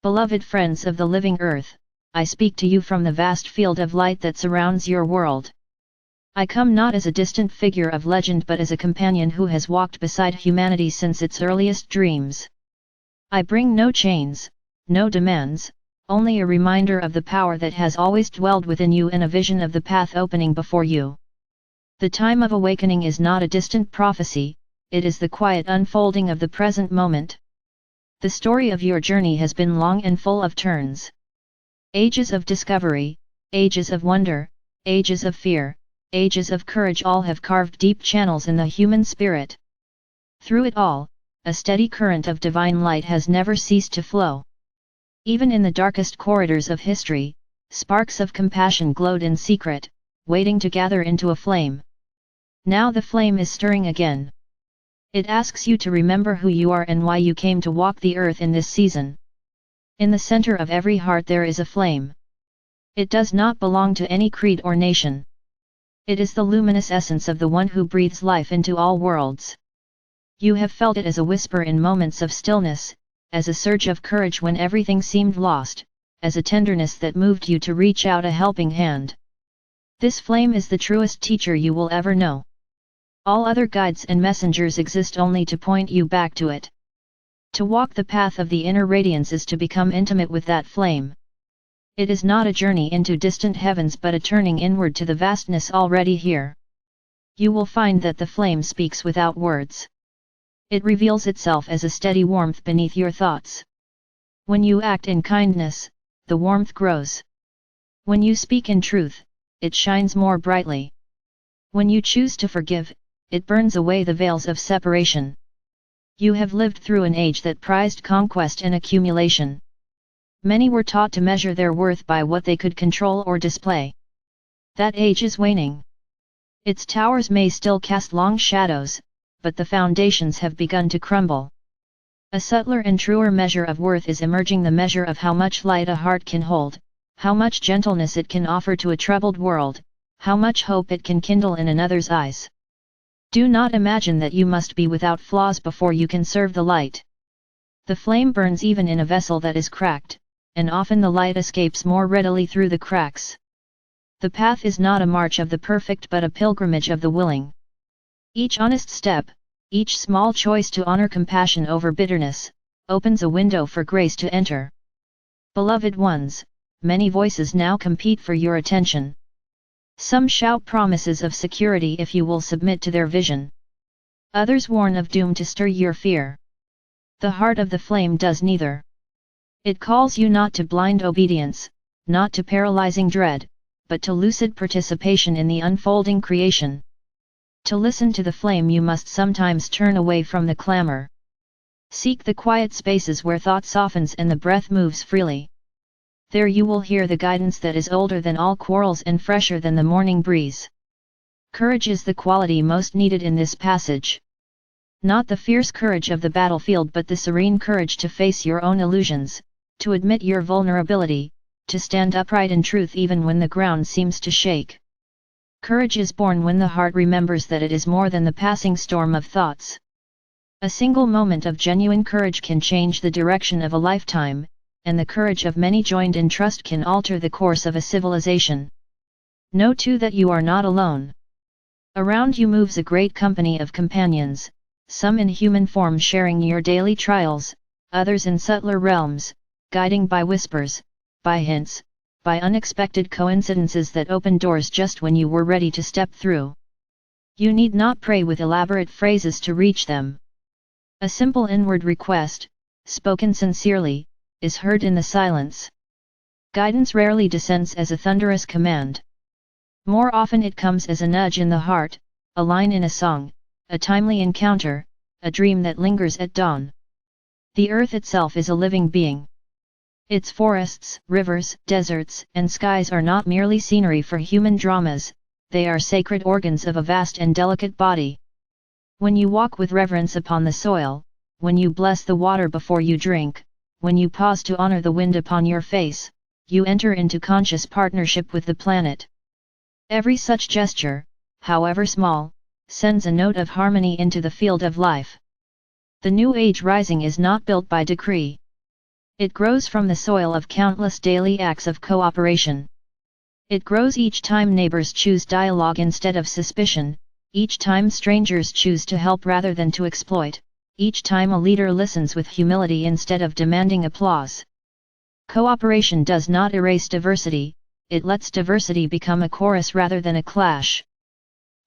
Beloved friends of the living earth, I speak to you from the vast field of light that surrounds your world. I come not as a distant figure of legend but as a companion who has walked beside humanity since its earliest dreams. I bring no chains, no demands, only a reminder of the power that has always dwelled within you and a vision of the path opening before you. The time of awakening is not a distant prophecy, it is the quiet unfolding of the present moment. The story of your journey has been long and full of turns. Ages of discovery, ages of wonder, ages of fear, ages of courage all have carved deep channels in the human spirit. Through it all, a steady current of divine light has never ceased to flow. Even in the darkest corridors of history, sparks of compassion glowed in secret, waiting to gather into a flame. Now the flame is stirring again. It asks you to remember who you are and why you came to walk the earth in this season. In the center of every heart there is a flame. It does not belong to any creed or nation. It is the luminous essence of the one who breathes life into all worlds. You have felt it as a whisper in moments of stillness, as a surge of courage when everything seemed lost, as a tenderness that moved you to reach out a helping hand. This flame is the truest teacher you will ever know. All other guides and messengers exist only to point you back to it. To walk the path of the inner radiance is to become intimate with that flame. It is not a journey into distant heavens but a turning inward to the vastness already here. You will find that the flame speaks without words. It reveals itself as a steady warmth beneath your thoughts. When you act in kindness, the warmth grows. When you speak in truth, it shines more brightly. When you choose to forgive, it burns away the veils of separation. You have lived through an age that prized conquest and accumulation. Many were taught to measure their worth by what they could control or display. That age is waning. Its towers may still cast long shadows, but the foundations have begun to crumble. A subtler and truer measure of worth is emerging, the measure of how much light a heart can hold, how much gentleness it can offer to a troubled world, how much hope it can kindle in another's eyes. Do not imagine that you must be without flaws before you can serve the light. The flame burns even in a vessel that is cracked, and often the light escapes more readily through the cracks. The path is not a march of the perfect but a pilgrimage of the willing. Each honest step, each small choice to honor compassion over bitterness, opens a window for grace to enter. Beloved ones, many voices now compete for your attention. Some shout promises of security if you will submit to their vision. Others warn of doom to stir your fear. The heart of the flame does neither. It calls you not to blind obedience, not to paralyzing dread, but to lucid participation in the unfolding creation. To listen to the flame you must sometimes turn away from the clamor. Seek the quiet spaces where thought softens and the breath moves freely. There you will hear the guidance that is older than all quarrels and fresher than the morning breeze. Courage is the quality most needed in this passage. Not the fierce courage of the battlefield but the serene courage to face your own illusions, to admit your vulnerability, to stand upright in truth even when the ground seems to shake. Courage is born when the heart remembers that it is more than the passing storm of thoughts. A single moment of genuine courage can change the direction of a lifetime, and the courage of many joined in trust can alter the course of a civilization. Know too that you are not alone. Around you moves a great company of companions, some in human form sharing your daily trials, others in subtler realms, guiding by whispers, by hints, by unexpected coincidences that open doors just when you were ready to step through. You need not pray with elaborate phrases to reach them. A simple inward request, spoken sincerely, is heard in the silence. Guidance rarely descends as a thunderous command. More often it comes as a nudge in the heart, a line in a song, a timely encounter, a dream that lingers at dawn. The earth itself is a living being. Its forests, rivers, deserts, and skies are not merely scenery for human dramas, they are sacred organs of a vast and delicate body. When you walk with reverence upon the soil, when you bless the water before you drink, when you pause to honor the wind upon your face, you enter into conscious partnership with the planet. Every such gesture, however small, sends a note of harmony into the field of life. The new age rising is not built by decree. It grows from the soil of countless daily acts of cooperation. It grows each time neighbors choose dialogue instead of suspicion, each time strangers choose to help rather than to exploit, each time a leader listens with humility instead of demanding applause. Cooperation does not erase diversity, it lets diversity become a chorus rather than a clash.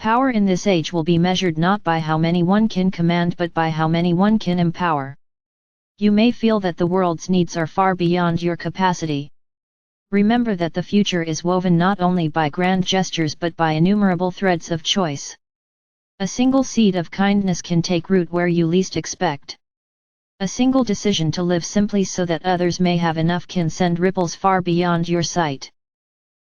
Power in this age will be measured not by how many one can command but by how many one can empower. You may feel that the world's needs are far beyond your capacity. Remember that the future is woven not only by grand gestures but by innumerable threads of choice. A single seed of kindness can take root where you least expect. A single decision to live simply so that others may have enough can send ripples far beyond your sight.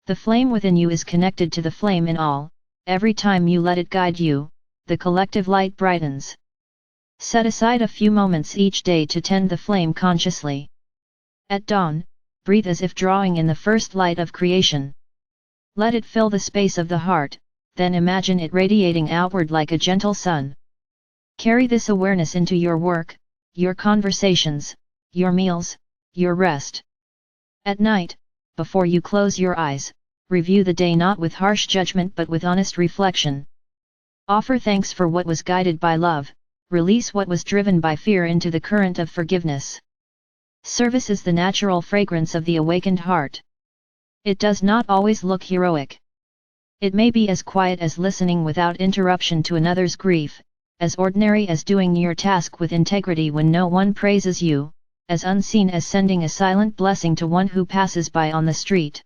The flame within you is connected to the flame in all. Every time you let it guide you, the collective light brightens. Set aside a few moments each day to tend the flame consciously. At dawn, breathe as if drawing in the first light of creation. Let it fill the space of the heart, then imagine it radiating outward like a gentle sun. Carry this awareness into your work, your conversations, your meals, your rest. At night, before you close your eyes, review the day not with harsh judgment but with honest reflection. Offer thanks for what was guided by love, release what was driven by fear into the current of forgiveness. Service is the natural fragrance of the awakened heart. It does not always look heroic. It may be as quiet as listening without interruption to another's grief, as ordinary as doing your task with integrity when no one praises you, as unseen as sending a silent blessing to one who passes by on the street.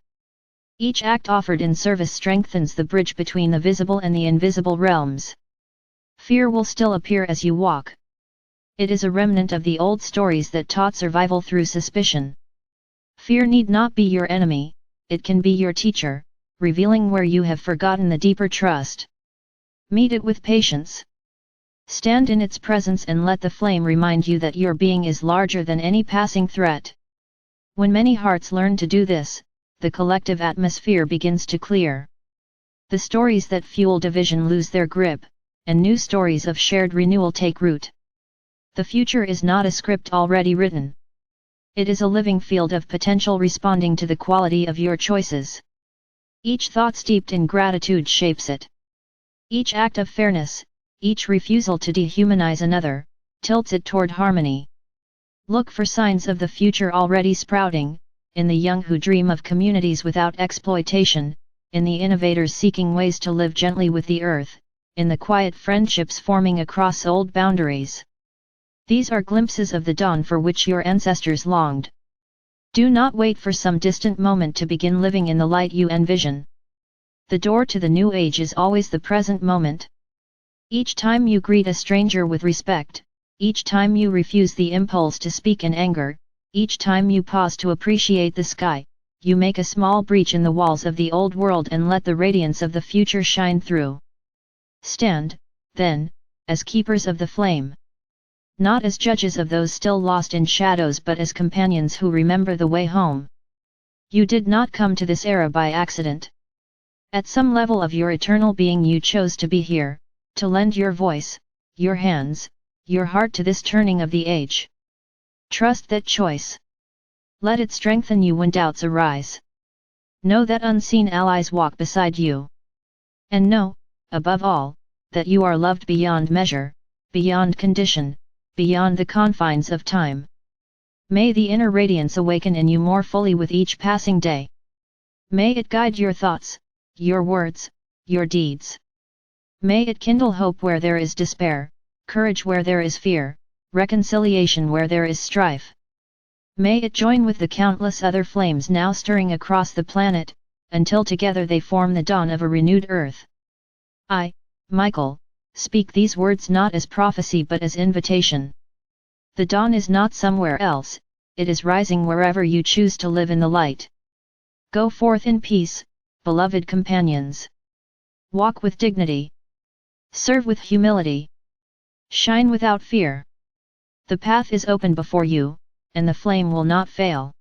Each act offered in service strengthens the bridge between the visible and the invisible realms. Fear will still appear as you walk. It is a remnant of the old stories that taught survival through suspicion. Fear need not be your enemy, it can be your teacher, revealing where you have forgotten the deeper trust. Meet it with patience. Stand in its presence and let the flame remind you that your being is larger than any passing threat. When many hearts learn to do this, the collective atmosphere begins to clear. The stories that fuel division lose their grip, and new stories of shared renewal take root. The future is not a script already written. It is a living field of potential responding to the quality of your choices. Each thought steeped in gratitude shapes it. Each act of fairness, each refusal to dehumanize another, tilts it toward harmony. Look for signs of the future already sprouting, in the young who dream of communities without exploitation, in the innovators seeking ways to live gently with the earth, in the quiet friendships forming across old boundaries. These are glimpses of the dawn for which your ancestors longed. Do not wait for some distant moment to begin living in the light you envision. The door to the new age is always the present moment. Each time you greet a stranger with respect, each time you refuse the impulse to speak in anger, each time you pause to appreciate the sky, you make a small breach in the walls of the old world and let the radiance of the future shine through. Stand, then, as keepers of the flame. Not as judges of those still lost in shadows but as companions who remember the way home. You did not come to this era by accident. At some level of your eternal being you chose to be here, to lend your voice, your hands, your heart to this turning of the age. Trust that choice. Let it strengthen you when doubts arise. Know that unseen allies walk beside you. And know, above all, that you are loved beyond measure, beyond condition, beyond the confines of time. May the inner radiance awaken in you more fully with each passing day. May it guide your thoughts, your words, your deeds. May it kindle hope where there is despair, courage where there is fear, reconciliation where there is strife. May it join with the countless other flames now stirring across the planet, until together they form the dawn of a renewed earth. I, Michael, speak these words not as prophecy but as invitation. The dawn is not somewhere else, it is rising wherever you choose to live in the light. Go forth in peace, beloved companions. Walk with dignity. Serve with humility. Shine without fear. The path is open before you, and the flame will not fail.